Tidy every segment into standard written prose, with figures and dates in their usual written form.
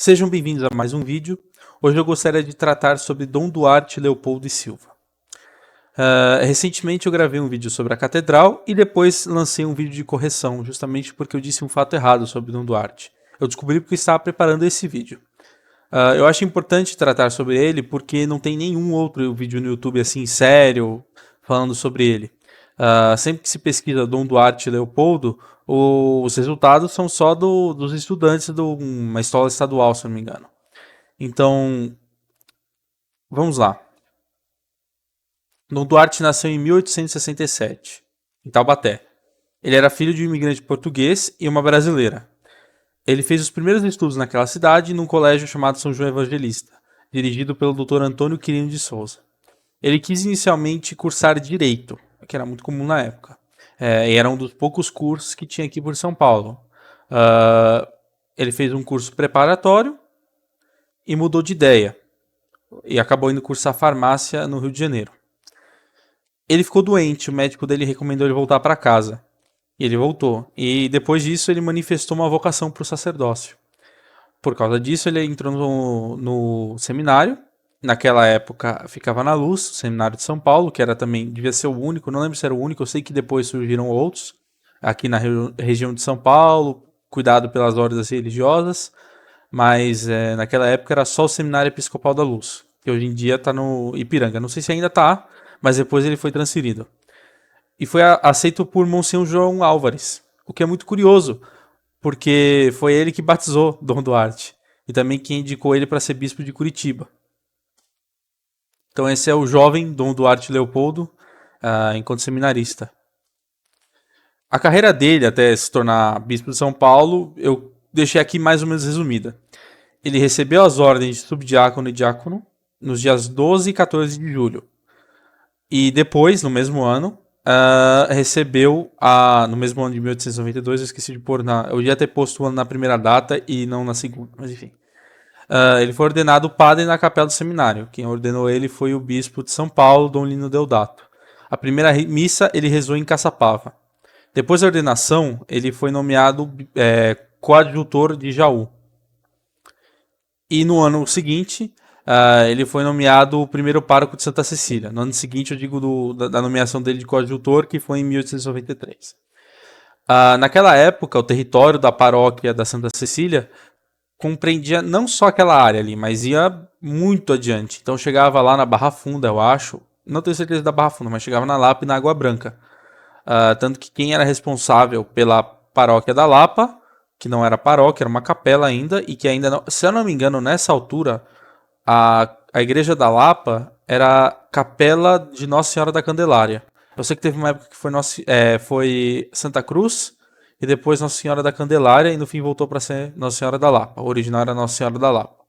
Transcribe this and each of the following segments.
Sejam bem-vindos a mais um vídeo. Hoje eu gostaria de tratar sobre Dom Duarte Leopoldo e Silva. Recentemente eu gravei um vídeo sobre a Catedral e depois lancei um vídeo de correção, justamente porque eu disse um fato errado sobre Dom Duarte. Eu descobri porque estava preparando esse vídeo. Eu acho importante tratar sobre ele porque não tem nenhum outro vídeo no YouTube assim sério falando sobre ele. Sempre que se pesquisa Dom Duarte Leopoldo, os resultados são só dos estudantes de uma escola estadual, se não me engano. Então, vamos lá. Dom Duarte nasceu em 1867, em Taubaté. Ele era filho de um imigrante português e uma brasileira. Ele fez os primeiros estudos naquela cidade num colégio chamado São João Evangelista, dirigido pelo Dr. Antônio Quirino de Souza. Ele quis inicialmente cursar Direito, que era muito comum na época. E era um dos poucos cursos que tinha aqui por São Paulo. Ele fez um curso preparatório e mudou de ideia. E acabou indo cursar farmácia no Rio de Janeiro. Ele ficou doente, o médico dele recomendou ele voltar para casa. E ele voltou. E depois disso ele manifestou uma vocação para o sacerdócio. Por causa disso ele entrou no seminário. Naquela época ficava na Luz, o seminário de São Paulo, que era também, devia ser o único, não lembro se era o único, eu sei que depois surgiram outros, aqui na região de São Paulo, cuidado pelas ordens religiosas, mas naquela época era só o Seminário Episcopal da Luz, que hoje em dia está no Ipiranga, não sei se ainda está, mas depois ele foi transferido. E foi aceito por Monsenhor João Álvares, o que é muito curioso, porque foi ele que batizou Dom Duarte, e também quem indicou ele para ser bispo de Curitiba. Então esse é o jovem Dom Duarte Leopoldo, enquanto seminarista. A carreira dele até se tornar bispo de São Paulo, eu deixei aqui mais ou menos resumida. Ele recebeu as ordens de subdiácono e diácono nos dias 12 e 14 de julho. E depois, no mesmo ano, recebeu, no mesmo ano de 1892, eu esqueci de pôr eu ia ter posto o ano na primeira data e não na segunda, mas enfim. Ele foi ordenado padre na capela do seminário. Quem ordenou ele foi o bispo de São Paulo, Dom Lino Deodato. A primeira missa ele rezou em Caçapava. Depois da ordenação, ele foi nomeado coadjutor de Jaú. E no ano seguinte, ele foi nomeado o primeiro pároco de Santa Cecília. No ano seguinte, eu digo da nomeação dele de coadjutor, que foi em 1893. Naquela época, o território da paróquia da Santa Cecília compreendia não só aquela área ali, mas ia muito adiante. Então chegava lá na Barra Funda, eu acho. Não tenho certeza da Barra Funda, mas chegava na Lapa e na Água Branca. Tanto que quem era responsável pela paróquia da Lapa, que não era paróquia, era uma capela ainda, e que ainda não, se eu não me engano, nessa altura, a igreja da Lapa era capela de Nossa Senhora da Candelária. Eu sei que teve uma época que foi Santa Cruz, e depois Nossa Senhora da Candelária, e no fim voltou para ser Nossa Senhora da Lapa. O original era Nossa Senhora da Lapa.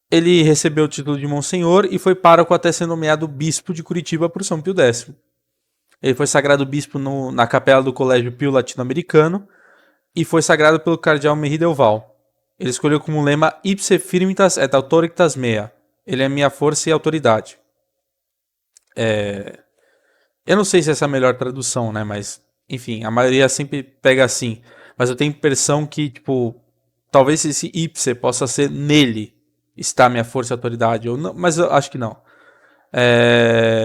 Ele recebeu o título de Monsenhor e foi pároco até ser nomeado bispo de Curitiba por São Pio X. Ele foi sagrado bispo na capela do Colégio Pio Latino-Americano e foi sagrado pelo cardeal Merri del Val. Ele escolheu como lema Ipse firmitas et auctoritas mea. Ele é minha força e autoridade. Eu não sei se essa é a melhor tradução, né? Mas, enfim, a maioria sempre pega assim. Mas eu tenho a impressão que, tipo, talvez esse ipse possa ser nele está minha força e autoridade. Ou não, mas eu acho que não.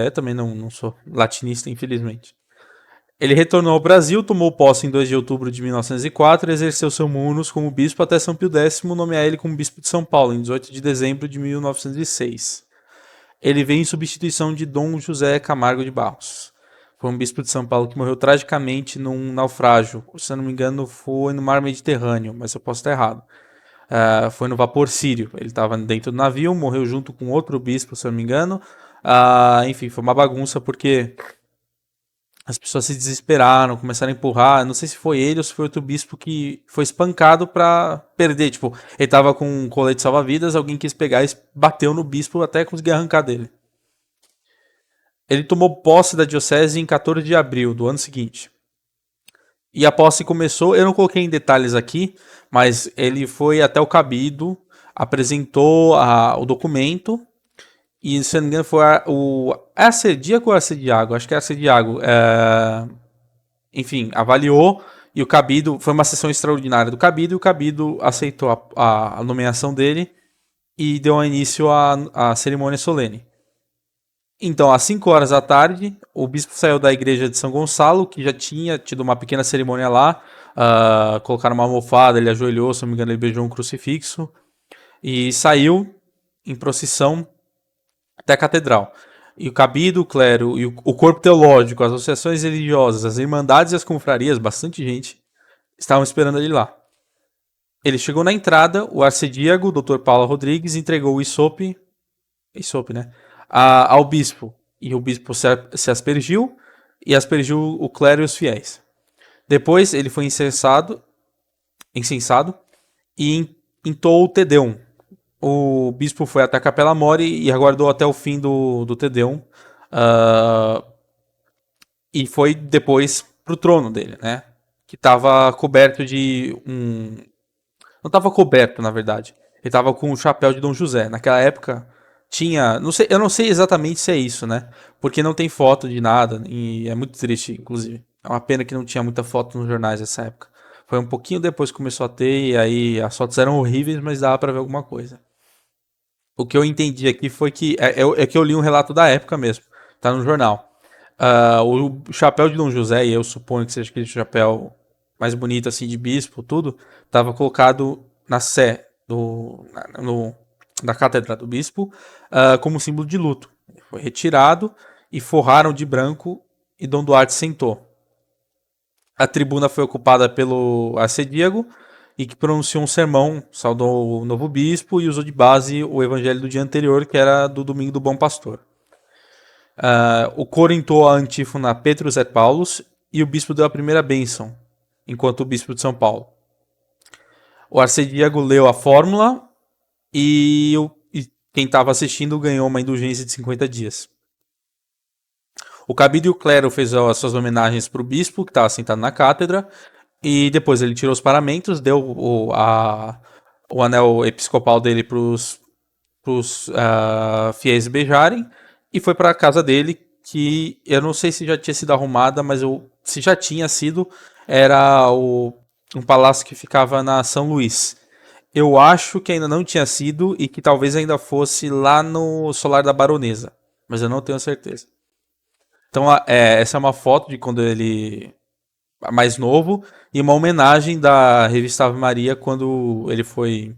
Eu também não sou latinista, infelizmente. Ele retornou ao Brasil, tomou posse em 2 de outubro de 1904 e exerceu seu munus como bispo até São Pio X nomear ele como bispo de São Paulo, em 18 de dezembro de 1906. Ele veio em substituição de Dom José Camargo de Barros. Foi um bispo de São Paulo que morreu tragicamente num naufrágio. Se eu não me engano, foi no mar Mediterrâneo, mas eu posso estar errado. Foi no vapor sírio. Ele estava dentro do navio, morreu junto com outro bispo, se eu não me engano. Enfim, foi uma bagunça porque as pessoas se desesperaram, começaram a empurrar. Não sei se foi ele ou se foi outro bispo que foi espancado pra perder. Tipo, ele tava com um colete salva-vidas, alguém quis pegar e bateu no bispo até conseguir arrancar dele. Ele tomou posse da diocese em 14 de abril do ano seguinte. E a posse começou, eu não coloquei em detalhes aqui, mas ele foi até o cabido, apresentou o documento. E se não me engano foi arcedíaco ou arcediago? Acho que é arcediago. Enfim, avaliou E o Cabido, foi uma sessão extraordinária do Cabido, e o Cabido aceitou a nomeação dele e deu início à cerimônia solene. Então, às 5 horas da tarde, o bispo saiu da igreja de São Gonçalo, que já tinha tido uma pequena cerimônia lá. Colocaram uma almofada, ele ajoelhou, se não me engano, ele beijou um crucifixo. E saiu em procissão até a catedral. E o cabido, o clero e o corpo teológico, as associações religiosas, as irmandades e as confrarias, bastante gente, estavam esperando ele lá. Ele chegou na entrada, o arcediago, o Dr. Paulo Rodrigues, entregou o isope, né, ao bispo. E o bispo se aspergiu, e aspergiu o clero e os fiéis. Depois ele foi incensado e entoou o Te Deum. O bispo foi até a Capela Mori e aguardou até o fim do Te Deum. E foi depois pro trono dele, né? Que estava coberto de um... Não estava coberto, na verdade. Ele estava com o chapéu de Dom José. Naquela época tinha... eu não sei exatamente se é isso, né? Porque não tem foto de nada. E é muito triste, inclusive. É uma pena que não tinha muita foto nos jornais nessa época. Foi um pouquinho depois que começou a ter. E aí as fotos eram horríveis, mas dava pra ver alguma coisa. O que eu entendi aqui foi que... É que eu li um relato da época mesmo. Tá no jornal. O chapéu de Dom José, e eu suponho que seja aquele chapéu mais bonito assim de bispo, tudo, estava colocado na sé da cátedra do bispo como símbolo de luto. Foi retirado e forraram de branco e Dom Duarte sentou. A tribuna foi ocupada pelo arcediago e que pronunciou um sermão, saudou o novo bispo e usou de base o evangelho do dia anterior, que era do Domingo do Bom Pastor. O coro entoou a antífona Petrus et Paulus e o bispo deu a primeira bênção, enquanto o bispo de São Paulo. O arcediago leu a fórmula e quem estava assistindo ganhou uma indulgência de 50 dias. O cabido e o clero fez as suas homenagens para o bispo, que estava sentado na cátedra, e depois ele tirou os paramentos, deu o anel episcopal dele para os fiéis beijarem, e foi para a casa dele, que eu não sei se já tinha sido arrumada, mas se já tinha sido, era um palácio que ficava na São Luís. Eu acho que ainda não tinha sido e que talvez ainda fosse lá no Solar da Baronesa, mas eu não tenho certeza. Então essa é uma foto de quando ele mais novo e uma homenagem da revista Ave Maria quando ele foi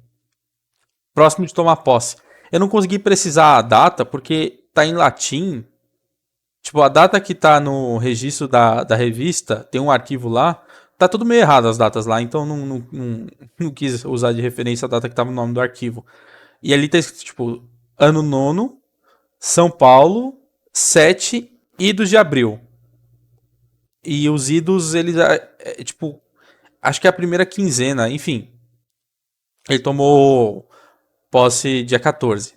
próximo de tomar posse. Eu não consegui precisar a data porque tá em latim. Tipo, a data que tá no registro da revista, tem um arquivo lá, tá tudo meio errado as datas lá, então não quis usar de referência a data que tava no nome do arquivo. E ali tá escrito, tipo, ano nono, São Paulo, 7 idos de abril. E os idos, eles, tipo, acho que é a primeira quinzena, enfim. Ele tomou posse dia 14.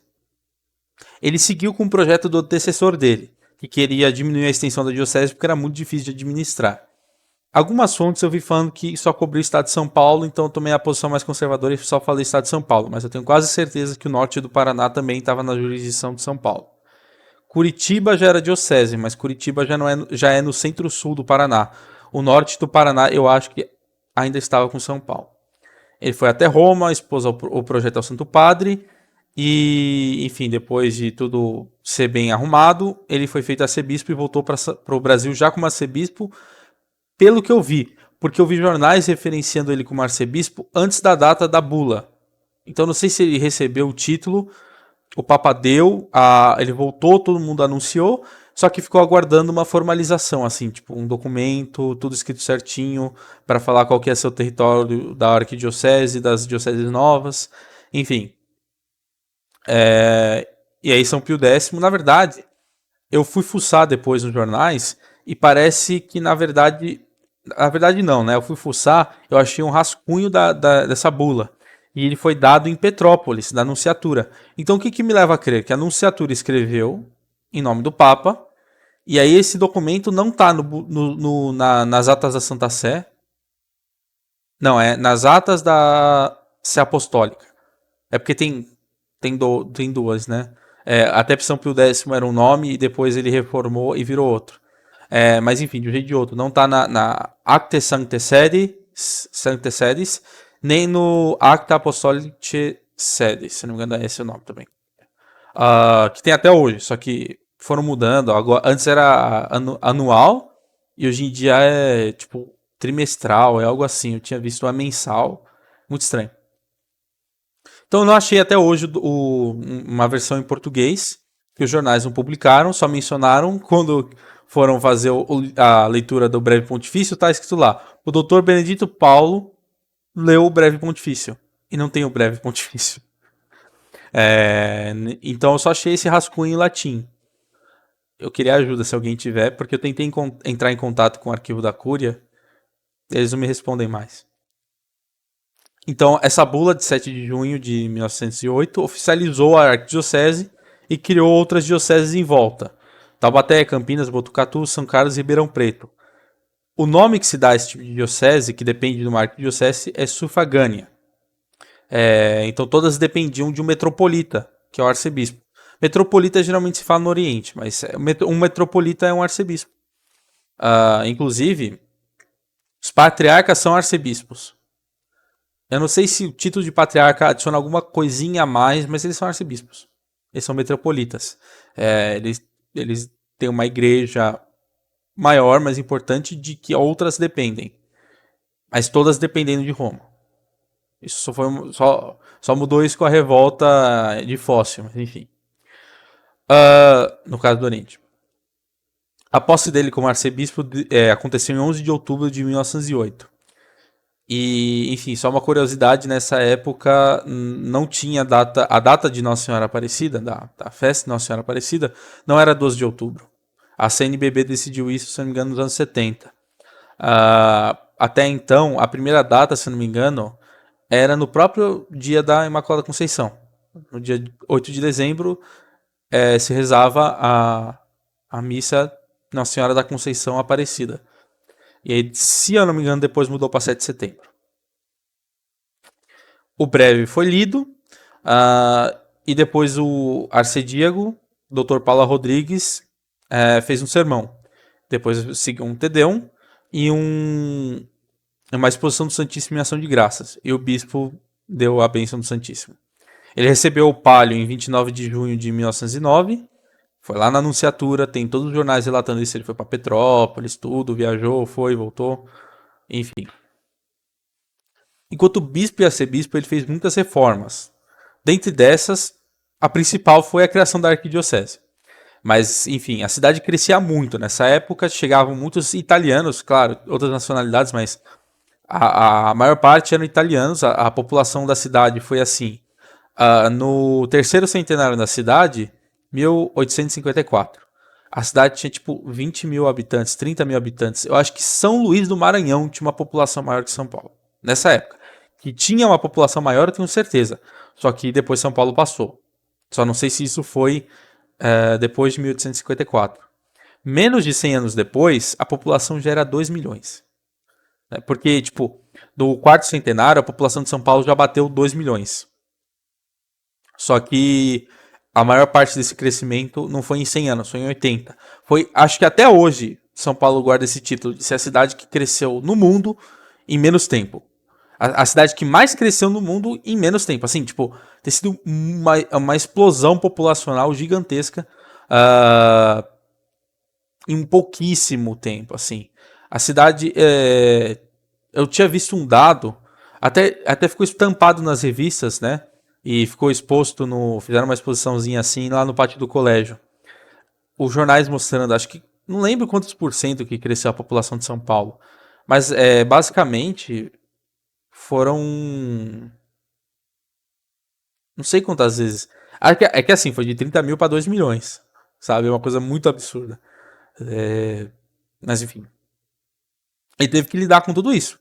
Ele seguiu com o projeto do antecessor dele, que queria diminuir a extensão da diocese porque era muito difícil de administrar. Algumas fontes eu vi falando que só cobriu o estado de São Paulo, então eu tomei a posição mais conservadora e só falei estado de São Paulo, mas eu tenho quase certeza que o norte do Paraná também estava na jurisdição de São Paulo. Curitiba já era diocese, mas Curitiba já é no centro-sul do Paraná. O norte do Paraná eu acho que ainda estava com São Paulo. Ele foi até Roma, expôs o projeto ao Santo Padre e, enfim, depois de tudo ser bem arrumado, ele foi feito arcebispo e voltou para o Brasil já como arcebispo, pelo que eu vi, porque eu vi jornais referenciando ele como arcebispo antes da data da bula. Então não sei se ele recebeu o título, o Papa deu, ele voltou, todo mundo anunciou, só que ficou aguardando uma formalização, assim, tipo um documento, tudo escrito certinho, para falar qual que é seu território da arquidiocese, das dioceses novas, enfim. E aí São Pio X, na verdade, eu fui fuçar depois nos jornais, e parece que na verdade não, né? Eu fui fuçar, eu achei um rascunho dessa bula. E ele foi dado em Petrópolis, da Nunciatura. Então o que me leva a crer? Que a Nunciatura escreveu em nome do Papa, e aí esse documento não está nas atas da Santa Sé. Não, é nas atas da Sé Apostólica. É porque tem duas, né? Até São Pio X era um nome, e depois ele reformou e virou outro. Mas enfim, de um jeito ou de outro. Não está na Acte Sancte Sede Sancte Sedis, nem no Acta Apostolicae Sedis, se não me engano é esse o nome também. Que tem até hoje, só que foram mudando. Agora, antes era anual e hoje em dia é tipo trimestral, é algo assim. Eu tinha visto uma mensal, muito estranho. Então eu não achei até hoje uma versão em português que os jornais não publicaram, só mencionaram quando foram fazer a leitura do Breve Pontifício, tá escrito lá: o doutor Benedito Paulo leu o Breve Pontifício e não tem o Breve Pontifício. Então eu só achei esse rascunho em latim. Eu queria ajuda se alguém tiver, porque eu tentei entrar em contato com o arquivo da Cúria, eles não me respondem mais. Então, essa bula de 7 de junho de 1908 oficializou a arquidiocese e criou outras dioceses em volta: Taubaté, Campinas, Botucatu, São Carlos e Ribeirão Preto. O nome que se dá a esse tipo de diocese, que depende de uma arquidiocese, é sufragânea. Então, todas dependiam de um metropolita, que é o arcebispo. Metropolita geralmente se fala no Oriente, mas um metropolita é um arcebispo. Inclusive, os patriarcas são arcebispos. Eu não sei se o título de patriarca adiciona alguma coisinha a mais, mas eles são arcebispos. Eles são metropolitas. Eles têm uma igreja maior, mais importante, de que outras dependem. Mas todas dependendo de Roma. Isso só mudou isso com a revolta de Fócio, mas enfim. No caso do Oriente. A posse dele como arcebispo aconteceu em 11 de outubro de 1908. E, enfim, só uma curiosidade, nessa época não tinha data, a data de Nossa Senhora Aparecida, da festa de Nossa Senhora Aparecida, não era 12 de outubro. A CNBB decidiu isso, se não me engano, nos anos 70. Até então, a primeira data, se não me engano, era no próprio dia da Imaculada Conceição. No dia 8 de dezembro, se rezava a missa Nossa Senhora da Conceição Aparecida. E aí, se eu não me engano, depois mudou para 7 de setembro. O breve foi lido, e depois o arcediago, Dr. Paula Rodrigues, fez um sermão. Depois seguiu um Tedeum e uma exposição do Santíssimo em ação de graças. E o bispo deu a bênção do Santíssimo. Ele recebeu o palio em 29 de junho de 1909. Foi lá na Anunciatura, tem todos os jornais relatando isso. Ele foi para Petrópolis, tudo, viajou, foi, voltou, enfim. Enquanto bispo e arcebispo, ele fez muitas reformas. Dentre dessas, a principal foi a criação da arquidiocese. Mas, enfim, a cidade crescia muito. Nessa época chegavam muitos italianos, claro, outras nacionalidades, mas a maior parte eram italianos. A população da cidade foi assim. No terceiro centenário da cidade, 1854. A cidade tinha tipo 20 mil habitantes, 30 mil habitantes. Eu acho que São Luís do Maranhão tinha uma população maior que São Paulo. Nessa época. Que tinha uma população maior, eu tenho certeza. Só que depois São Paulo passou. Só não sei se isso foi depois de 1854. Menos de 100 anos depois, a população já era 2 milhões. Porque, tipo, do quarto centenário, a população de São Paulo já bateu 2 milhões. Só que a maior parte desse crescimento não foi em 100 anos, foi em 80. Acho que até hoje, São Paulo guarda esse título de ser a cidade que cresceu no mundo em menos tempo. A cidade que mais cresceu no mundo em menos tempo. Assim, tipo, ter sido uma explosão populacional gigantesca em pouquíssimo tempo, assim. A cidade... eu tinha visto um dado, até ficou estampado nas revistas, né? E ficou exposto fizeram uma exposiçãozinha assim lá no pátio do colégio. Os jornais mostrando, acho que... Não lembro quantos por cento que cresceu a população de São Paulo. Mas, basicamente... Foram. Não sei quantas vezes. É que assim, foi de 30 mil para 2 milhões. Sabe? É uma coisa muito absurda. Mas enfim. Ele teve que lidar com tudo isso.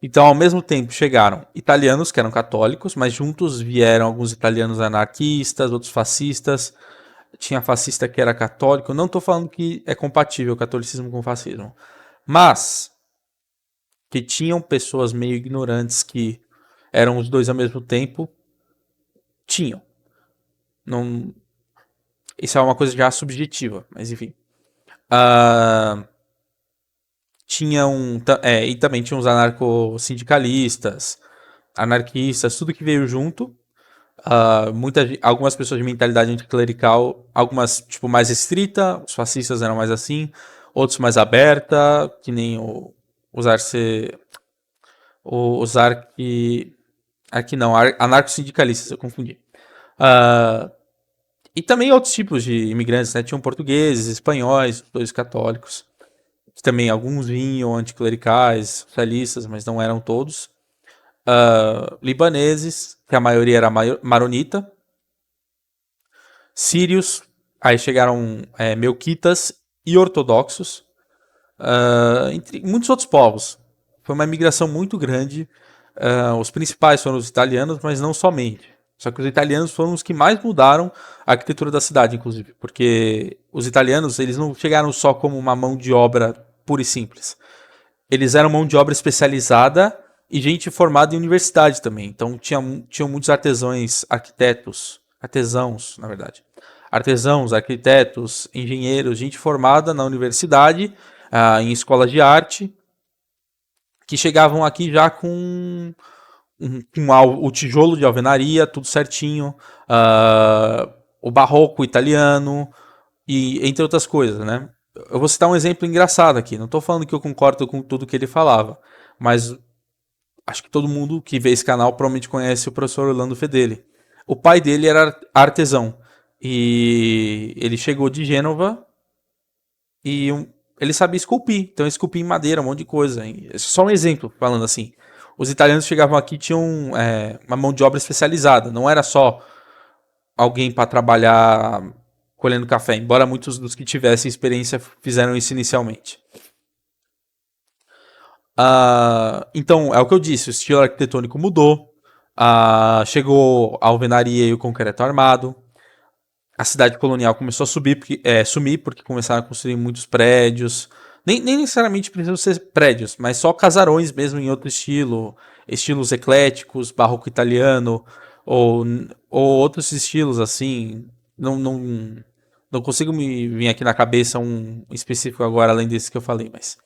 Então, ao mesmo tempo, chegaram italianos que eram católicos, mas juntos vieram alguns italianos anarquistas, outros fascistas. Tinha fascista que era católico. Não estou falando que é compatível o catolicismo com o fascismo. Mas que tinham pessoas meio ignorantes que eram os dois ao mesmo tempo. Tinham. Não, isso é uma coisa já subjetiva, mas enfim. E também tinha uns anarco-sindicalistas, anarquistas, tudo que veio junto. Algumas pessoas de mentalidade anticlerical, algumas tipo mais restrita, os fascistas eram mais assim, outros mais aberta, que nem os arce, os arqui, arqui não, anarco-sindicalistas, eu confundi. Ah, e também outros tipos de imigrantes, né? Tinham portugueses, espanhóis, dois católicos. Também alguns vinham anticlericais, socialistas, mas não eram todos. Libaneses, que a maioria era maronita. Sírios, aí chegaram melquitas e ortodoxos, entre muitos outros povos. Foi uma migração muito grande. Os principais foram os italianos, mas não somente. Só que os italianos foram os que mais mudaram a arquitetura da cidade, inclusive, porque os italianos eles não chegaram só como uma mão de obra pura e simples. Eles eram mão de obra especializada e gente formada em universidade também. Então tinham muitos artesãos, na verdade. Artesãos, arquitetos, engenheiros, gente formada na universidade, em escolas de arte, que chegavam aqui já com o tijolo de alvenaria, tudo certinho, o barroco italiano, e entre outras coisas, né? Eu vou citar um exemplo engraçado aqui. Não estou falando que eu concordo com tudo que ele falava, mas acho que todo mundo que vê esse canal provavelmente conhece o professor Orlando Fedeli. O pai dele era artesão e ele chegou de Gênova e ele sabia esculpir. Então, esculpia em madeira, um monte de coisa. Só um exemplo, falando assim. Os italianos chegavam aqui e tinham uma mão de obra especializada. Não era só alguém para trabalhar colhendo café, embora muitos dos que tivessem experiência fizeram isso inicialmente. Então, é o que eu disse, o estilo arquitetônico mudou, chegou a alvenaria e o concreto armado, a cidade colonial começou a sumir porque começaram a construir muitos prédios, nem necessariamente precisam ser prédios, mas só casarões mesmo em outro estilo, estilos ecléticos, barroco italiano, ou, ou outros estilos assim, não consigo me vir aqui na cabeça um específico agora, além desse que eu falei, mas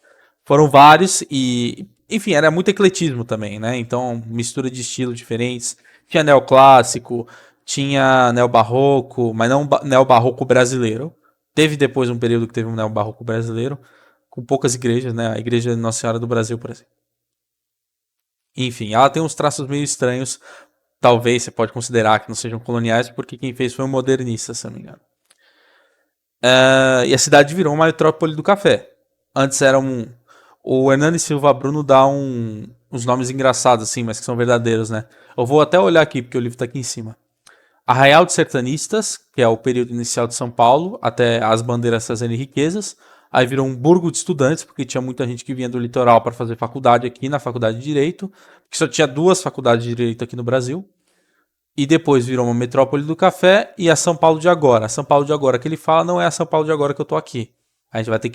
foram vários e, enfim, era muito ecletismo também, né? Então, mistura de estilos diferentes. Tinha neoclássico, tinha neobarroco, mas não neobarroco brasileiro. Teve depois um período que teve um neobarroco brasileiro, com poucas igrejas, né? A igreja de Nossa Senhora do Brasil, por exemplo. Enfim, ela tem uns traços meio estranhos. Talvez você pode considerar que não sejam coloniais, porque quem fez foi um modernista, se não me engano. E a cidade virou uma metrópole do café. Antes era o Hernani Silva Bruno dá uns nomes engraçados, assim, mas que são verdadeiros, né? Eu vou até olhar aqui, porque o livro tá aqui em cima. Arraial de Sertanistas, que é o período inicial de São Paulo, até as bandeiras trazerem riquezas. Aí virou um burgo de estudantes, porque tinha muita gente que vinha do litoral para fazer faculdade aqui, na Faculdade de Direito, que só tinha 2 faculdades de Direito aqui no Brasil. E depois virou uma metrópole do café e a São Paulo de agora. A São Paulo de agora que ele fala não é a São Paulo de agora que eu tô aqui.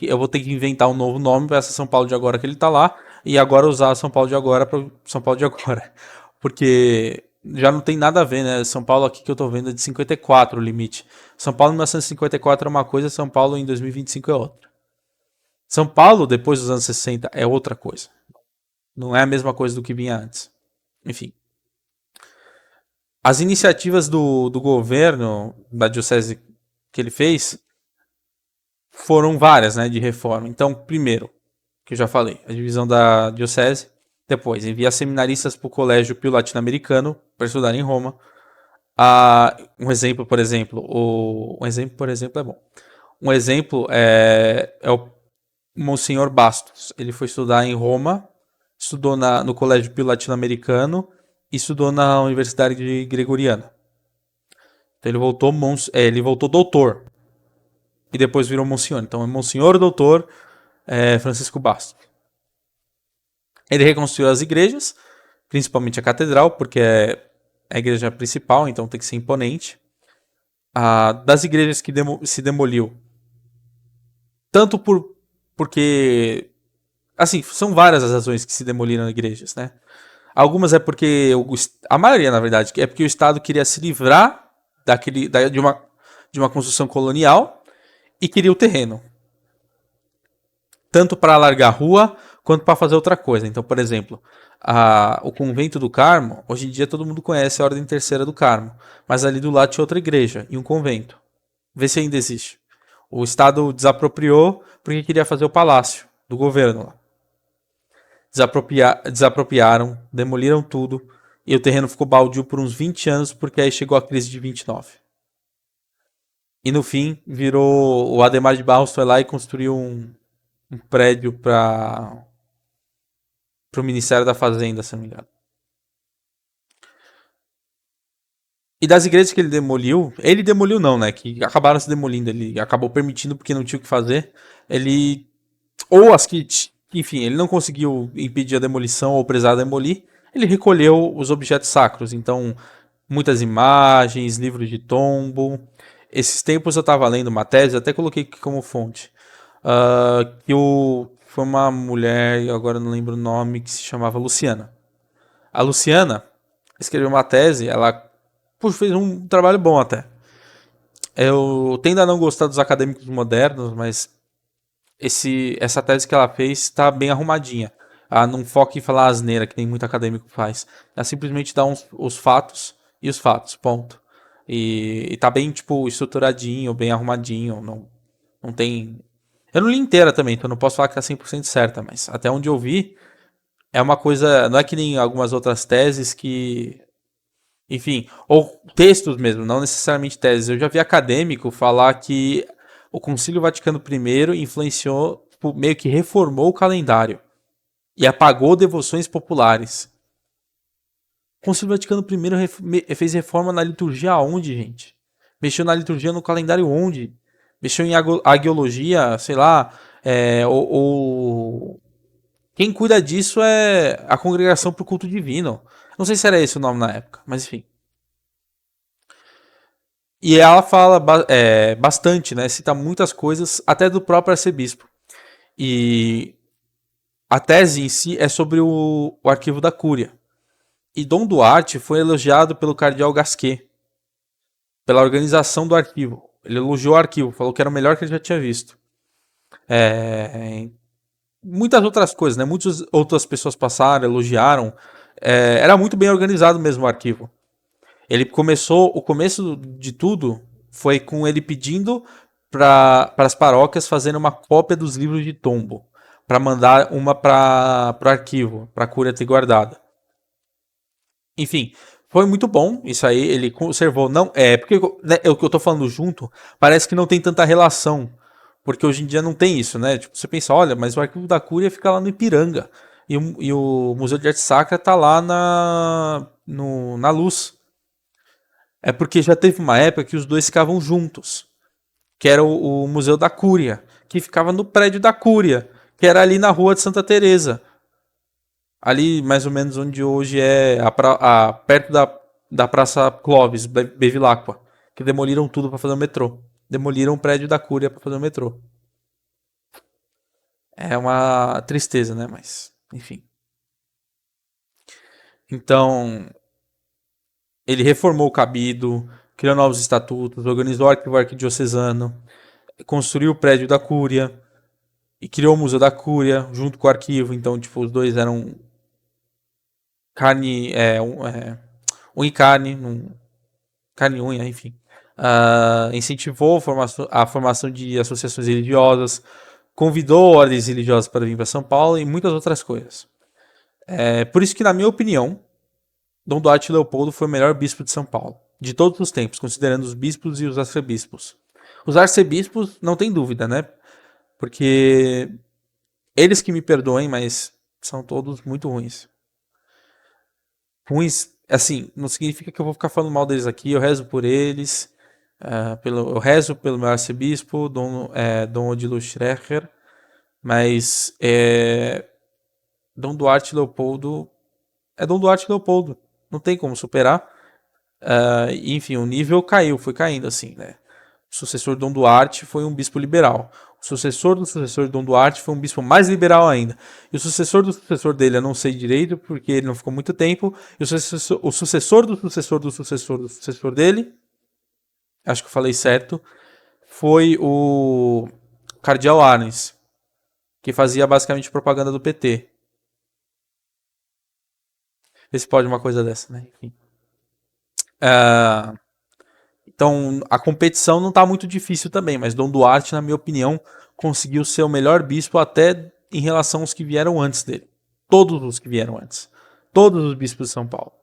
Eu vou ter que inventar um novo nome para essa São Paulo de agora que ele tá lá e agora usar a São Paulo de agora para São Paulo de agora. Porque já não tem nada a ver, né? São Paulo aqui que eu tô vendo é de 54 o limite. São Paulo em 1954 é uma coisa, São Paulo em 2025 é outra. São Paulo depois dos anos 60 é outra coisa. Não é a mesma coisa do que vinha antes. Enfim. As iniciativas do governo, da diocese que ele fez, foram várias, né, de reforma. Então, primeiro, que eu já falei, a divisão da diocese. Depois, envia seminaristas para o colégio Pio Latino-Americano para estudar em Roma. Um exemplo, por exemplo, é bom. Um exemplo é o Monsenhor Bastos. Ele foi estudar em Roma, estudou no colégio Pio Latino-Americano e estudou na Universidade Gregoriana. Então ele voltou doutor. E depois virou Monsenhor. Então é Monsenhor Doutor Francisco Bastos. Ele reconstruiu as igrejas, principalmente a catedral, porque é a igreja principal, então tem que ser imponente. Das igrejas que se demoliu, tanto porque assim, são várias as razões que se demoliram igrejas, né? Algumas é porque a maioria, na verdade, é porque o Estado queria se livrar de uma construção colonial e queria o terreno. tanto para alargar a rua quanto para fazer outra coisa. Então, por exemplo, o convento do Carmo, hoje em dia todo mundo conhece a Ordem Terceira do Carmo, mas ali do lado tinha outra igreja e um convento. Vê se ainda existe. O Estado desapropriou porque queria fazer o palácio do governo lá. Desapropriaram, demoliram tudo e o terreno ficou baldio por uns 20 anos porque aí chegou a crise de 29. E no fim, virou. O Adhemar de Barros foi lá e construiu um prédio para o Ministério da Fazenda, se não me engano. E das igrejas que ele demoliu não, né? Que acabaram se demolindo, ele acabou permitindo porque não tinha o que fazer. Ele. Ou as que. Enfim, ele não conseguiu impedir a demolição ou precisar demolir. Ele recolheu os objetos sacros. Então, muitas imagens, livros de tombo. Esses tempos eu estava lendo uma tese, até coloquei aqui como fonte. Foi uma mulher, agora não lembro o nome, que se chamava Luciana. A Luciana escreveu uma tese, ela fez um trabalho bom até. Eu tendo a não gostar dos acadêmicos modernos, mas essa tese que ela fez está bem arrumadinha. Ela não foca em falar asneira, que nem muito acadêmico faz. Ela simplesmente dá os fatos e os fatos, ponto. E tá bem, tipo, estruturadinho, bem arrumadinho. Não tem. Eu não li inteira também, então não posso falar que tá 100% certa, mas até onde eu vi, é uma coisa. Não é que nem algumas outras teses que. Enfim, ou textos mesmo, não necessariamente teses. Eu já vi acadêmico falar que o Concílio Vaticano I influenciou, tipo, meio que reformou o calendário e apagou devoções populares. O Concílio Vaticano I fez reforma na liturgia onde, gente? Mexeu na liturgia no calendário onde? Mexeu em agiologia, sei lá, quem cuida disso é a Congregação para o Culto Divino. Não sei se era esse o nome na época, mas enfim. E ela fala bastante, né? Cita muitas coisas, até do próprio arcebispo. E a tese em si é sobre o arquivo da Cúria. E Dom Duarte foi elogiado pelo cardeal Gasquet, pela organização do arquivo. Ele elogiou o arquivo, falou que era o melhor que ele já tinha visto. Muitas outras coisas, né? Muitas outras pessoas passaram, elogiaram. Era muito bem organizado mesmo o arquivo. O começo de tudo foi com ele pedindo para as paróquias fazerem uma cópia dos livros de tombo, para mandar uma para o arquivo, para a cúria ter guardada. Enfim, foi muito bom isso aí, ele conservou. Não, porque né, o que eu tô falando junto parece que não tem tanta relação, porque hoje em dia não tem isso, né? Tipo, você pensa, olha, mas o arquivo da Cúria fica lá no Ipiranga e o Museu de Arte Sacra tá lá na Luz. É porque já teve uma época que os dois ficavam juntos, que era o Museu da Cúria, que ficava no prédio da Cúria, que era ali na Rua de Santa Teresa. Ali, mais ou menos onde hoje é perto da Praça Clóvis, Bevilacqua, que demoliram tudo para fazer o metrô. Demoliram o prédio da Cúria para fazer o metrô. É uma tristeza, né? Mas, enfim. Então, ele reformou o cabido, criou novos estatutos, organizou o arquivo arquidiocesano, construiu o prédio da Cúria e criou o Museu da Cúria junto com o arquivo. Então, tipo, os dois eram carne, unha e carne, carne e unha, enfim. Incentivou a formação de associações religiosas, convidou ordens religiosas para vir para São Paulo e muitas outras coisas. Por isso que, na minha opinião, Dom Duarte Leopoldo foi o melhor bispo de São Paulo, de todos os tempos, considerando os bispos e os arcebispos. Os arcebispos, não tem dúvida, né? Porque eles que me perdoem, mas são todos muito ruins. Ruins, assim, não significa que eu vou ficar falando mal deles aqui, eu rezo por eles, eu rezo pelo meu arcebispo, Dom Odilo Schrecher, mas Dom Duarte Leopoldo é Dom Duarte Leopoldo, não tem como superar. Enfim, o nível foi caindo assim, né? O sucessor de Dom Duarte foi um bispo liberal. O sucessor do sucessor de Dom Duarte foi um bispo mais liberal ainda. E o sucessor do sucessor dele, eu não sei direito, porque ele não ficou muito tempo. E o sucessor do sucessor do sucessor do sucessor dele, acho que eu falei certo, foi o Cardeal Arnes. que fazia basicamente propaganda do PT. Vê se pode uma coisa dessa, né? Enfim. Ah, então, a competição não está muito difícil também, mas Dom Duarte, na minha opinião, conseguiu ser o melhor bispo até em relação aos que vieram antes dele. Todos os que vieram antes. Todos os bispos de São Paulo.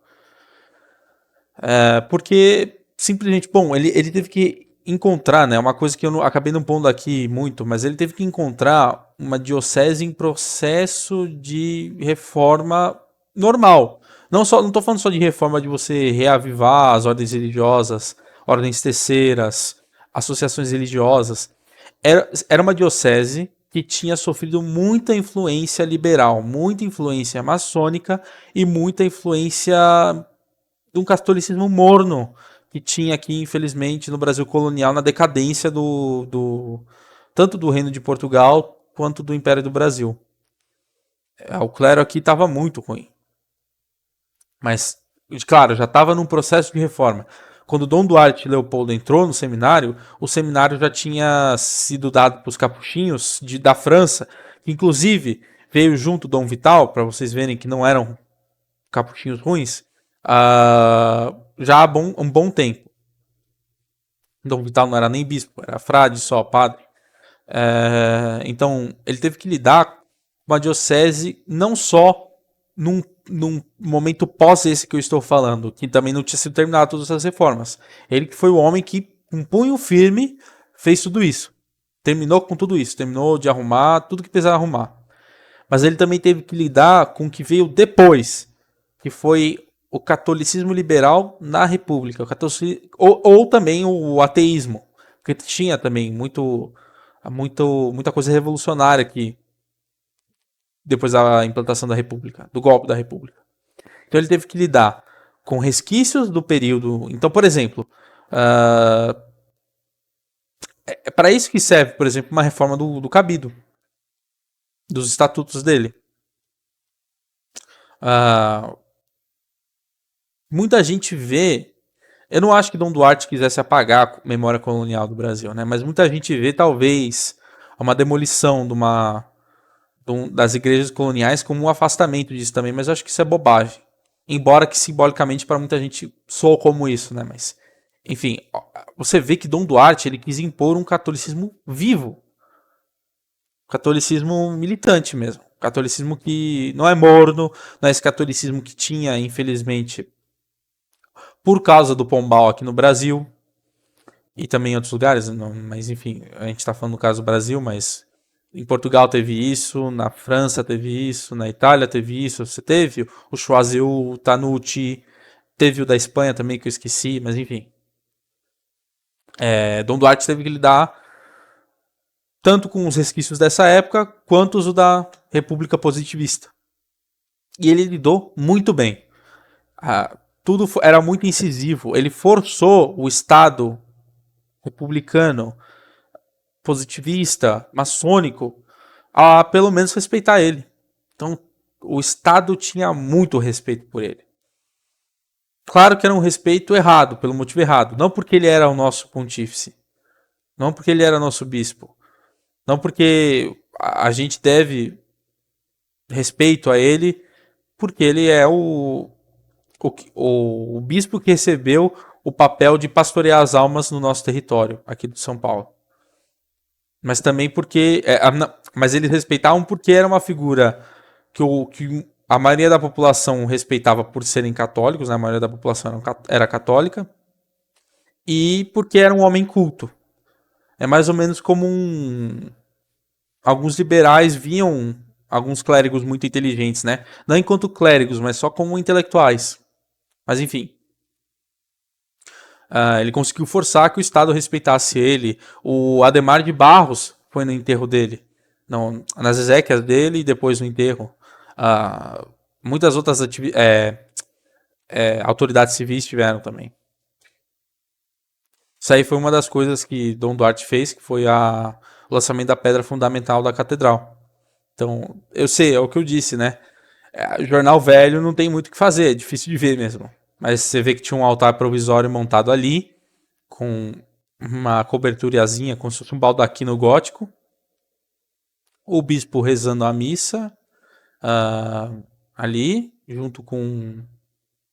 Porque, simplesmente, bom, ele teve que encontrar, né? Uma coisa que eu não, acabei não pondo aqui muito, mas ele teve que encontrar uma diocese em processo de reforma normal. Não estou falando só de reforma de você reavivar as ordens religiosas, ordens terceiras, associações religiosas. Era uma diocese que tinha sofrido muita influência liberal, muita influência maçônica e muita influência de um catolicismo morno que tinha aqui, infelizmente, no Brasil colonial, na decadência tanto do Reino de Portugal quanto do Império do Brasil. O clero aqui estava muito ruim. Mas, claro, já estava num processo de reforma. Quando Dom Duarte Leopoldo entrou no seminário, o seminário já tinha sido dado para os capuchinhos da França, que inclusive veio junto Dom Vital, para vocês verem que não eram capuchinhos ruins, já há um bom tempo. Dom Vital não era nem bispo, era frade só, padre. Então, ele teve que lidar com uma diocese não só num momento pós esse que eu estou falando, que também não tinha sido terminado todas as reformas. Ele que foi o homem que, com punho firme, fez tudo isso. Terminou com tudo isso. Terminou de arrumar tudo que precisava arrumar. Mas ele também teve que lidar com o que veio depois, que foi o catolicismo liberal na República, ou também o ateísmo, porque tinha também muita coisa revolucionária aqui depois da implantação da República, do golpe da República. Então ele teve que lidar com resquícios do período. Então, por exemplo, é para isso que serve, por exemplo, uma reforma do Cabido, dos estatutos dele. Muita gente vê. Eu não acho que Dom Duarte quisesse apagar a memória colonial do Brasil, né? Mas muita gente vê, talvez, uma demolição das igrejas coloniais como um afastamento disso também, mas eu acho que isso é bobagem. Embora que simbolicamente para muita gente soa como isso, né? Mas, enfim, você vê que Dom Duarte ele quis impor um catolicismo vivo. Catolicismo militante mesmo. Catolicismo que não é morno, não é esse catolicismo que tinha, infelizmente, por causa do Pombal aqui no Brasil e também em outros lugares, mas enfim, a gente está falando do caso do Brasil, mas em Portugal teve isso, na França teve isso, na Itália teve isso, você teve o Choiseul, o Tanucci, teve o da Espanha também que eu esqueci, mas enfim. Dom Duarte teve que lidar tanto com os resquícios dessa época quanto os da República Positivista. E ele lidou muito bem. Tudo era muito incisivo. Ele forçou o Estado republicano, positivista, maçônico, a pelo menos respeitar ele. Então, o Estado tinha muito respeito por ele. Claro que era um respeito errado, pelo motivo errado. Não porque ele era o nosso pontífice. Não porque ele era nosso bispo. Não porque a gente deve respeito a ele, porque ele é o bispo que recebeu o papel de pastorear as almas no nosso território, aqui de São Paulo. Mas também porque. Mas eles respeitavam porque era uma figura que a maioria da população respeitava por serem católicos, né? A maioria da população era católica, e porque era um homem culto. É mais ou menos como alguns liberais viam alguns clérigos muito inteligentes, né? Não enquanto clérigos, mas só como intelectuais. Mas enfim. Ele conseguiu forçar que o Estado respeitasse ele. O Adhemar de Barros foi no enterro dele. Não, nas exéquias dele e depois no enterro. Muitas outras autoridades civis tiveram também. Isso aí foi uma das coisas que Dom Duarte fez, que foi o lançamento da pedra fundamental da catedral. Então, eu sei, é o que eu disse, né? Jornal velho não tem muito o que fazer, é difícil de ver mesmo. Mas você vê que tinha um altar provisório montado ali, com uma coberturazinha, como se fosse um baldaquino gótico. o bispo rezando a missa ah, ali, junto com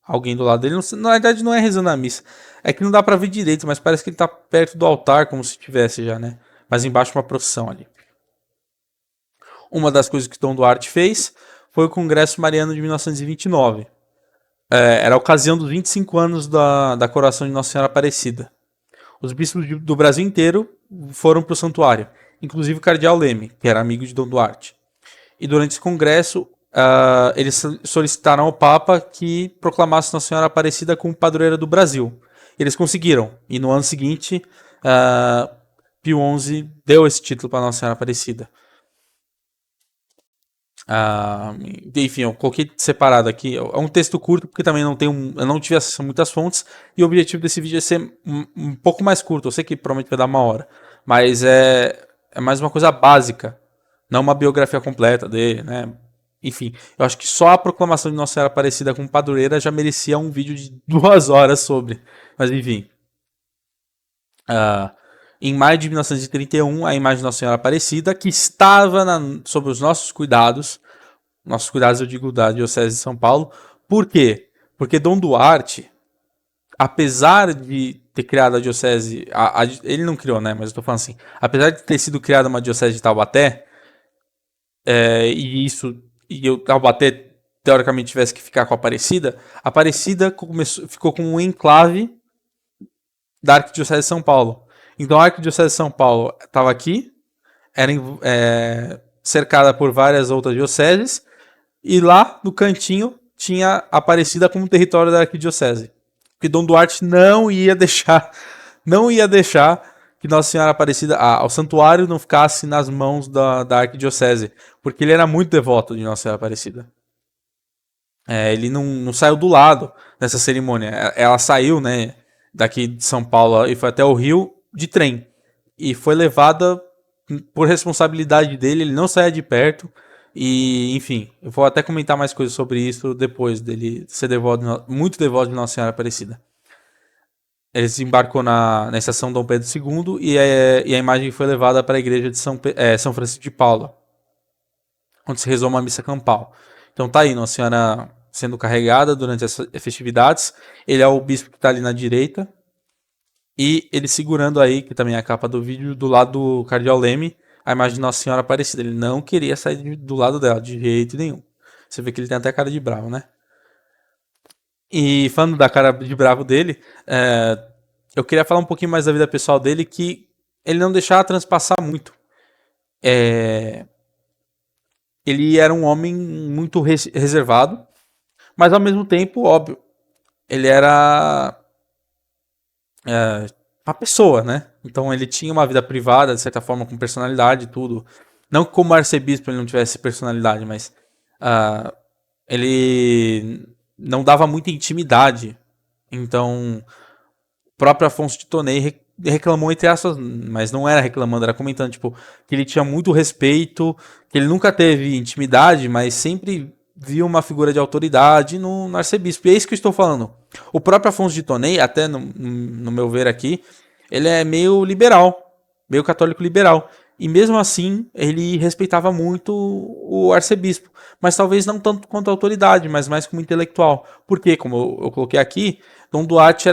alguém do lado dele. Não na verdade, não é rezando a missa. É que não dá pra ver direito, mas parece que ele tá perto do altar, como se tivesse já, né? Mas embaixo uma procissão ali. Uma das coisas que Dom Duarte fez foi o Congresso Mariano de 1929. Era a ocasião dos 25 anos da coroação de Nossa Senhora Aparecida. Os bispos do Brasil inteiro foram para o santuário, inclusive o cardeal Leme, que era amigo de Dom Duarte. E durante esse congresso, eles solicitaram ao Papa que proclamasse Nossa Senhora Aparecida como padroeira do Brasil. Eles conseguiram, e no ano seguinte, Pio XI deu esse título para Nossa Senhora Aparecida. Enfim, eu coloquei separado aqui. É um texto curto, porque também eu não tive acesso a muitas fontes. E o objetivo desse vídeo é ser um pouco mais curto. Eu sei que provavelmente vai dar uma hora. Mas é mais uma coisa básica. Não uma biografia completa dele, né? Enfim, eu acho que só a proclamação de Nossa Senhora Aparecida como padroeira já merecia um vídeo de 2 horas sobre. Mas enfim. Ah, em maio de 1931, a imagem de Nossa Senhora Aparecida, que estava sob os nossos cuidados, eu digo, da Diocese de São Paulo. Por quê? Porque Dom Duarte, apesar de ter criado a Diocese, ele não criou, né? Mas eu tô falando assim, apesar de ter sido criada uma Diocese de Taubaté, e o Taubaté teoricamente tivesse que ficar com a Aparecida, a Aparecida ficou como um enclave da Arquidiocese de São Paulo. Então a Arquidiocese de São Paulo estava aqui, era cercada por várias outras dioceses, e lá no cantinho tinha Aparecida como território da arquidiocese. Porque Dom Duarte não ia deixar que Nossa Senhora Aparecida, o santuário não ficasse nas mãos da arquidiocese, porque ele era muito devoto de Nossa Senhora Aparecida. Ele não saiu do lado nessa cerimônia. Ela saiu, né, daqui de São Paulo e foi até o Rio de trem. E foi levada por responsabilidade dele, ele não saia de perto. E, enfim, eu vou até comentar mais coisas sobre isso depois dele ser muito devoto de Nossa Senhora Aparecida. Ele se embarcou na estação Dom Pedro II e a imagem foi levada para a igreja de São Francisco de Paula, onde se rezou uma missa campal. Então tá aí, Nossa Senhora sendo carregada durante as festividades. Ele é o bispo que está ali na direita. E ele segurando aí, que também é a capa do vídeo, do lado do cardeal Leme, a imagem de Nossa Senhora Aparecida. Ele não queria sair do lado dela, de jeito nenhum. Você vê que ele tem até cara de bravo, né? E falando da cara de bravo dele, eu queria falar um pouquinho mais da vida pessoal dele, que ele não deixava transpassar muito. Ele era um homem muito reservado, mas ao mesmo tempo, óbvio, ele era uma pessoa, né? Então ele tinha uma vida privada, de certa forma, com personalidade e tudo. Não que como arcebispo ele não tivesse personalidade, mas ele não dava muita intimidade. Então, o próprio Afonso de Tonei reclamou, entre aspas, mas não era reclamando, era comentando, tipo, que ele tinha muito respeito, que ele nunca teve intimidade, mas sempre via uma figura de autoridade no arcebispo. E é isso que eu estou falando. O próprio Afonso de Tonei, até no meu ver aqui, ele é meio liberal, meio católico liberal. E mesmo assim, ele respeitava muito o arcebispo. Mas talvez não tanto quanto a autoridade, mas mais como intelectual. Porque, como eu coloquei aqui, Dom Duarte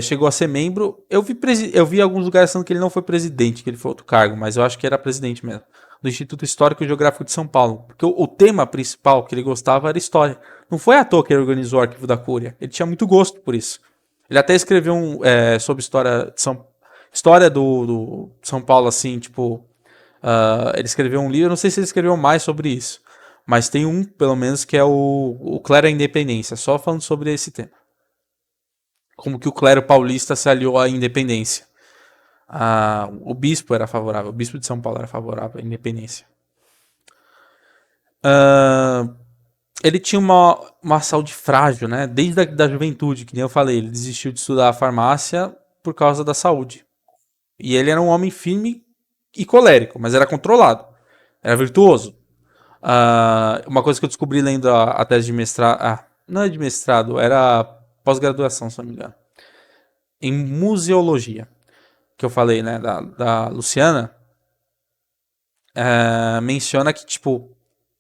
chegou a ser membro. Eu vi alguns lugares falando que ele não foi presidente, que ele foi outro cargo, mas eu acho que era presidente mesmo. Do Instituto Histórico e Geográfico de São Paulo. Porque o tema principal que ele gostava era história. Não foi à toa que ele organizou o Arquivo da Cúria. Ele tinha muito gosto por isso. Ele até escreveu sobre história do São Paulo, assim, tipo. Ele escreveu um livro, eu não sei se ele escreveu mais sobre isso. Mas tem um, pelo menos, que é o Clero à Independência, só falando sobre esse tema. Como que o clero paulista se aliou à independência. O bispo era favorável, o bispo de São Paulo era favorável à independência. Ele tinha uma saúde frágil, né? Desde a juventude, que nem eu falei. Ele desistiu de estudar a farmácia por causa da saúde. E ele era um homem firme e colérico, mas era controlado. Era virtuoso. Uma coisa que eu descobri lendo a tese de mestrado. Não é de mestrado, era pós-graduação, se não me engano. Em museologia. Que eu falei, né? Da Luciana. menciona que, tipo,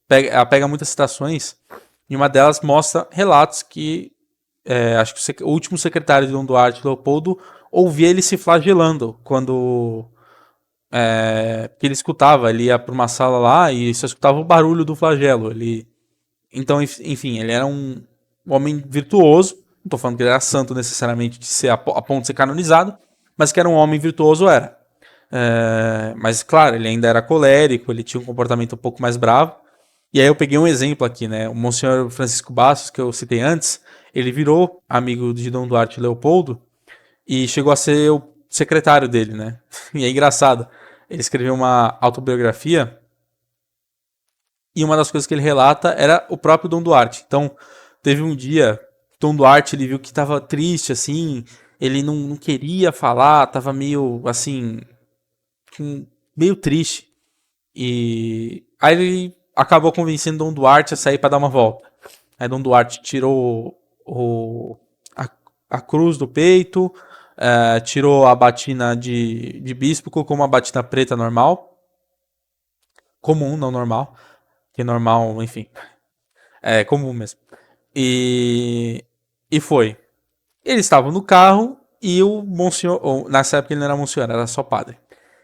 ela pega muitas citações e uma delas mostra relatos que acho que o último secretário de Dom Duarte, Leopoldo, ouvia ele se flagelando quando que ele escutava, ele ia para uma sala lá e só escutava o barulho do flagelo. Então, enfim, ele era um homem virtuoso. Não estou falando que ele era santo necessariamente de ser a ponto de ser canonizado, mas que era um homem virtuoso era. Mas claro, ele ainda era colérico, ele tinha um comportamento um pouco mais bravo. E aí eu peguei um exemplo aqui, né? O Monsenhor Francisco Bastos, que eu citei antes, ele virou amigo de Dom Duarte Leopoldo e chegou a ser o secretário dele, né? E é engraçado. Ele escreveu uma autobiografia e uma das coisas que ele relata era o próprio Dom Duarte. Então, teve um dia, Dom Duarte, ele viu que estava triste, assim, ele não queria falar, estava meio, assim, meio triste. E aí ele acabou convencendo Dom Duarte a sair para dar uma volta. Aí Dom Duarte tirou a cruz do peito, tirou a batina de bispo, colocou uma batina preta normal, comum, não normal, que normal, enfim, é comum mesmo. E foi. Eles estavam no carro e o Monsenhor, ou, nessa época ele não era Monsenhor, era só padre.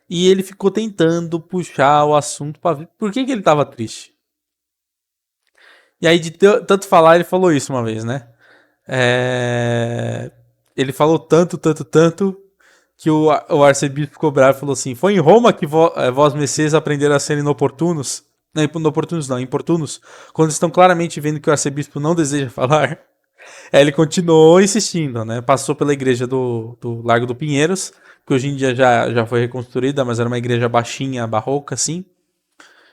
E ele ficou tentando puxar o assunto para ver por que ele estava triste. E aí, de tanto falar, ele falou isso uma vez, né? Ele falou tanto, que o arcebispo ficou bravo e falou assim: foi em Roma que vós, messias, aprenderam a ser inoportunos? Não, inoportunos não, importunos. Quando estão claramente vendo que o arcebispo não deseja falar. Aí ele continuou insistindo, né? Passou pela igreja do Largo do Pinheiros, que hoje em dia já foi reconstruída, mas era uma igreja baixinha, barroca, assim.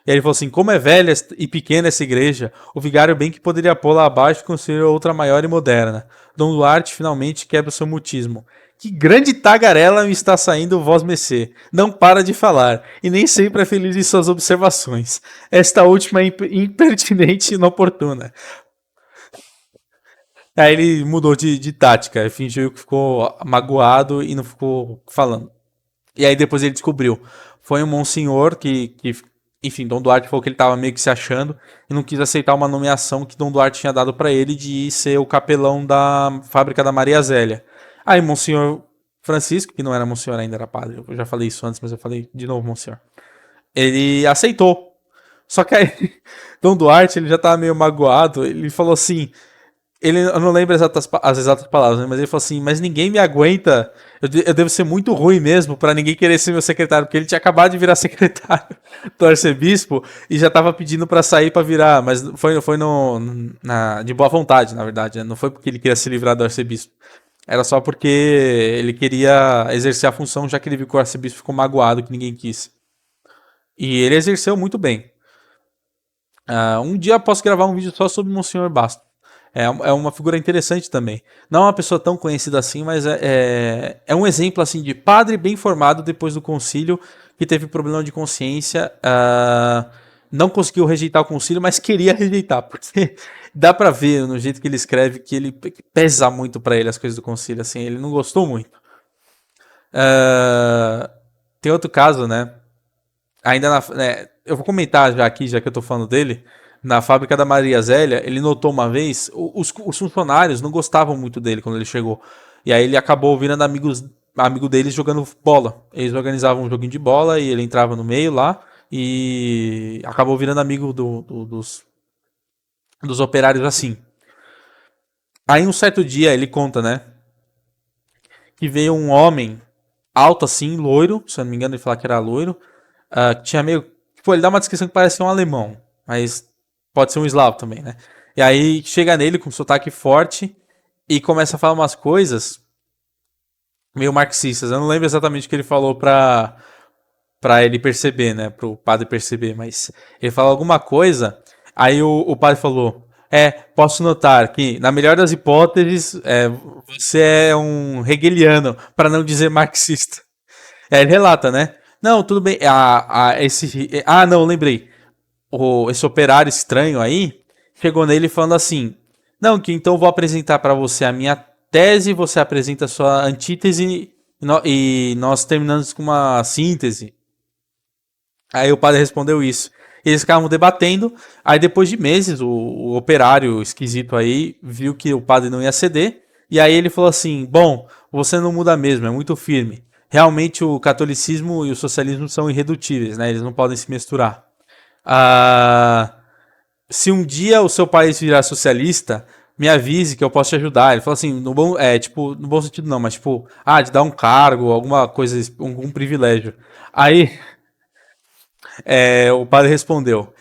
E aí ele falou assim: como é velha e pequena essa igreja, o vigário bem que poderia pô-la abaixo e construir outra maior e moderna. Dom Duarte finalmente quebra o seu mutismo. Que grande tagarela me está saindo vós messê. Não para de falar, e nem sempre é feliz em suas observações. Esta última é impertinente e inoportuna. Aí ele mudou de tática, fingiu que ficou magoado e não ficou falando. E aí depois ele descobriu. Foi um monsenhor que enfim, Dom Duarte falou que ele estava meio que se achando e não quis aceitar uma nomeação que Dom Duarte tinha dado para ele de ser o capelão da fábrica da Maria Zélia. Aí Monsenhor Francisco, que não era monsenhor ainda, era padre, eu já falei isso antes, mas eu falei de novo monsenhor. Ele aceitou. Só que aí Dom Duarte, ele já tava meio magoado, ele falou assim, eu não lembro as exatas palavras, né, mas ele falou assim: mas ninguém me aguenta. Eu devo ser muito ruim mesmo pra ninguém querer ser meu secretário, porque ele tinha acabado de virar secretário do arcebispo e já tava pedindo pra sair pra virar, mas foi de boa vontade, na verdade, né? Não foi porque ele queria se livrar do arcebispo. Era só porque ele queria exercer a função, já que ele viu que o arcebispo ficou magoado, que ninguém quis. E ele exerceu muito bem. Um dia eu posso gravar um vídeo só sobre o Monsenhor Basto. É uma figura interessante também. Não é uma pessoa tão conhecida assim, mas é um exemplo assim de padre bem formado depois do concílio, que teve problema de consciência, não conseguiu rejeitar o concílio, mas queria rejeitar, porque dá pra ver no jeito que ele escreve que ele pesa muito pra ele as coisas do concílio, assim, ele não gostou muito. Tem outro caso, né? Ainda eu vou comentar já aqui, já que eu tô falando dele. Na fábrica da Maria Zélia, ele notou uma vez, os funcionários não gostavam muito dele quando ele chegou. E aí ele acabou virando amigo deles jogando bola. Eles organizavam um joguinho de bola e ele entrava no meio lá e acabou virando amigo dos operários assim. Aí um certo dia ele conta, né, que veio um homem alto assim, loiro, se eu não me engano ele fala que era loiro, que tinha meio. Tipo, ele dá uma descrição que parece um alemão, mas pode ser um eslavo também, né? E aí chega nele com um sotaque forte e começa a falar umas coisas meio marxistas. Eu não lembro exatamente o que ele falou pra ele perceber, né? Pro padre perceber, mas ele falou alguma coisa. Aí o padre falou: posso notar que, na melhor das hipóteses, você é um hegeliano, para não dizer marxista. Aí ele relata, né? Não, tudo bem. Não, lembrei. Esse operário estranho aí chegou nele falando assim: não, que então eu vou apresentar para você a minha tese, você apresenta a sua antítese e nós terminamos com uma síntese. Aí o padre respondeu isso. Eles ficavam debatendo. Aí depois de meses, o operário esquisito aí viu que o padre não ia ceder. E aí ele falou assim: Bom, você não muda mesmo, é muito firme. Realmente o catolicismo e o socialismo são irredutíveis, né? Eles não podem se misturar. Ah, se um dia o seu país virar socialista, me avise que eu posso te ajudar. Ele falou assim, no bom, tipo, no bom sentido não, mas tipo, de dar um cargo, alguma coisa, algum privilégio. Aí o padre respondeu: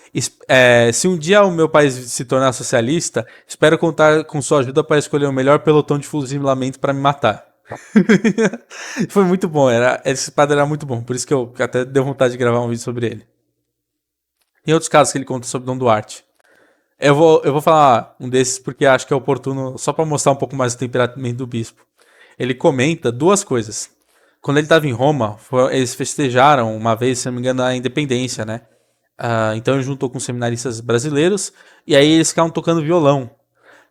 se um dia o meu país se tornar socialista, espero contar com sua ajuda para escolher o melhor pelotão de fuzilamento para me matar. Foi muito bom, esse padre era muito bom, por isso que eu até deu vontade de gravar um vídeo sobre ele. Tem outros casos que ele conta sobre Dom Duarte. Eu vou falar um desses porque acho que é oportuno, só para mostrar um pouco mais o temperamento do bispo. Ele comenta duas coisas. Quando ele estava em Roma, eles festejaram uma vez, se não me engano, a independência, né? Então ele juntou com seminaristas brasileiros e aí eles ficavam tocando violão.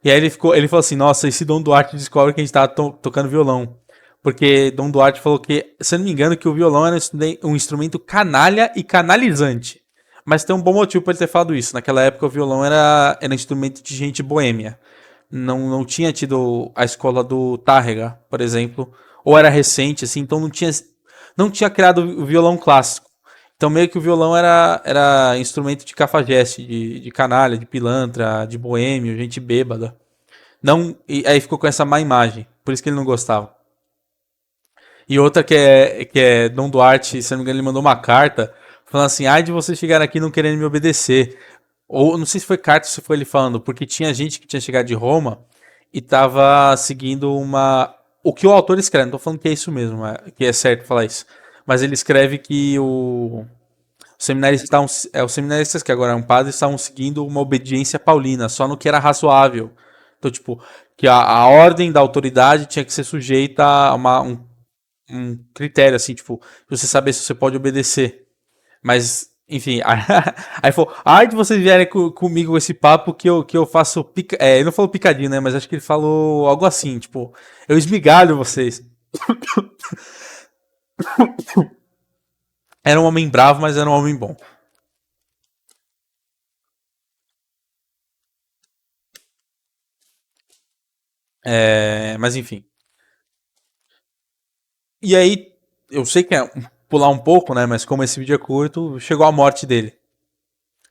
E aí ele falou assim: Nossa, esse Dom Duarte descobre que a gente estava tocando violão. Porque Dom Duarte falou que, se eu não me engano, que o violão era um instrumento canalha e canalizante. Mas tem um bom motivo para ele ter falado isso. Naquela época o violão era instrumento de gente boêmia. Não tinha tido a escola do Tárrega, por exemplo. Ou era recente, assim, então não tinha criado o violão clássico. Então meio que o violão era instrumento de cafajeste, de canalha, de pilantra, de boêmio, gente bêbada. Não, e aí ficou com essa má imagem. Por isso que ele não gostava. E outra que é Dom Duarte, se não me engano, ele mandou uma carta falando assim: ai de vocês chegarem aqui não querendo me obedecer. Ou não sei se foi carta ou se foi ele falando, porque tinha gente que tinha chegado de Roma e tava seguindo uma. O que o autor escreve, não tô falando que é isso mesmo, que é certo falar isso. Mas ele escreve que os seminaristas estavam. Os seminaristas, que agora eram padres, estavam seguindo uma obediência paulina, só no que era razoável. Então, tipo, que a ordem da autoridade tinha que ser sujeita a um critério, assim, tipo, você saber se você pode obedecer. Mas, enfim, aí falou, ai de vocês vierem comigo com esse papo que eu faço ele não falou picadinho, né? Mas acho que ele falou algo assim, tipo, eu esmigalho vocês. Era um homem bravo, mas era um homem bom. Mas enfim. E aí, eu sei que é pular um pouco, né? Mas como esse vídeo é curto, chegou a morte dele.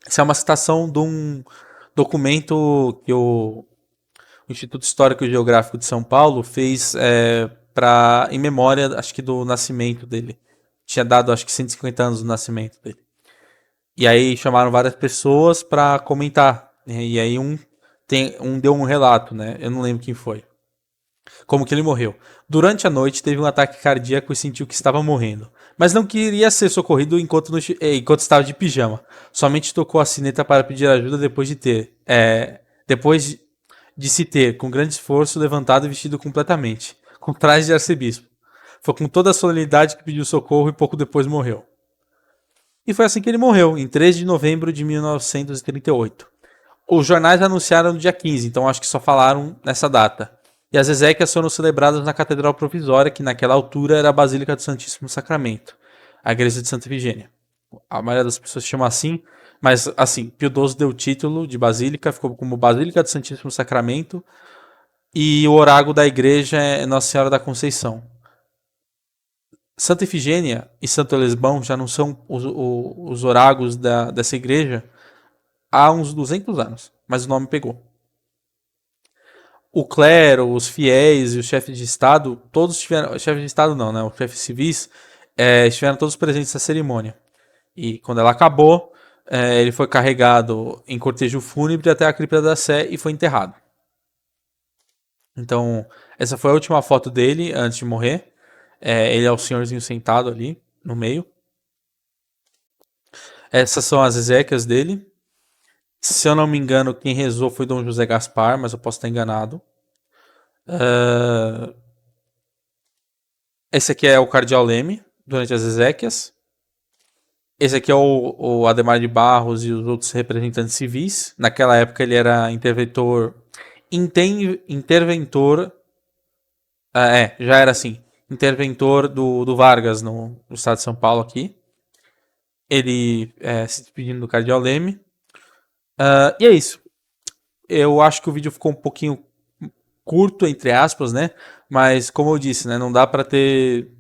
Essa é uma citação de um documento que o Instituto Histórico e Geográfico de São Paulo fez em memória, acho que do nascimento dele. Tinha dado, acho que 150 anos do nascimento dele. E aí chamaram várias pessoas para comentar, né? E aí um deu um relato, né? Eu não lembro quem foi. Como que ele morreu. Durante a noite teve um ataque cardíaco e sentiu que estava morrendo. Mas não queria ser socorrido enquanto estava de pijama. Somente tocou a sineta para pedir ajuda depois de se ter, com grande esforço, levantado e vestido completamente, com traje de arcebispo. Foi com toda a solenidade que pediu socorro e pouco depois morreu. E foi assim que ele morreu, em 13 de novembro de 1938. Os jornais anunciaram no dia 15, então acho que só falaram nessa data. E as exéquias foram celebradas na Catedral Provisória, que naquela altura era a Basílica do Santíssimo Sacramento, a Igreja de Santa Efigênia. A maioria das pessoas chama assim, mas assim, Pio XII deu o título de Basílica, ficou como Basílica do Santíssimo Sacramento, e o oráculo da igreja é Nossa Senhora da Conceição. Santa Efigênia e Santo Elesbão já não são os oráculos dessa igreja há uns 200 anos, mas o nome pegou. O clero, os fiéis e os chefes de Estado, todos estiveram. Chefes de Estado não, né? Os chefes civis estiveram todos presentes na cerimônia. E quando ela acabou, ele foi carregado em cortejo fúnebre até a cripta da Sé e foi enterrado. Então, essa foi a última foto dele antes de morrer. Ele é o senhorzinho sentado ali no meio. Essas são as exéquias dele. Se eu não me engano, quem rezou foi Dom José Gaspar, mas eu posso estar enganado. Uh, Esse aqui é o Cardeal Leme, durante as exéquias. Esse aqui é o Ademar de Barros e os outros representantes civis. Naquela época ele era interventor. Interventor. Já era assim. Interventor do Vargas no estado de São Paulo aqui. ele se despedindo do Cardeal Leme. E é isso. Eu acho que o vídeo ficou um pouquinho curto, entre aspas, né? Mas, como eu disse, né? Não dá pra ter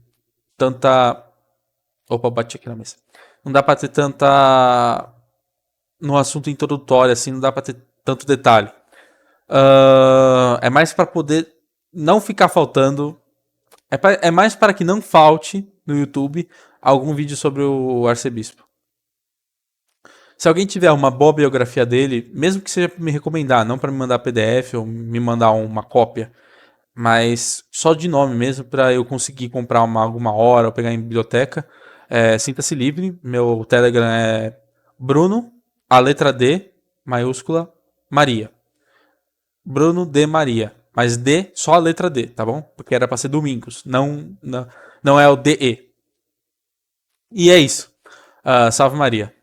tanta... Opa, bati aqui na mesa. Não dá pra ter tanta... No assunto introdutório, assim, não dá pra ter tanto detalhe. É mais pra poder não ficar faltando... É mais para que não falte no YouTube algum vídeo sobre o arcebispo. Se alguém tiver uma boa biografia dele, mesmo que seja para me recomendar, não para me mandar PDF ou me mandar uma cópia, mas só de nome mesmo, para eu conseguir comprar alguma hora ou pegar em biblioteca, sinta-se livre. Meu Telegram é Bruno, a letra D, maiúscula, Maria. Bruno D. Maria. Mas D, só a letra D, tá bom? Porque era para ser Domingos, não é o DE. E é isso. Salve Maria.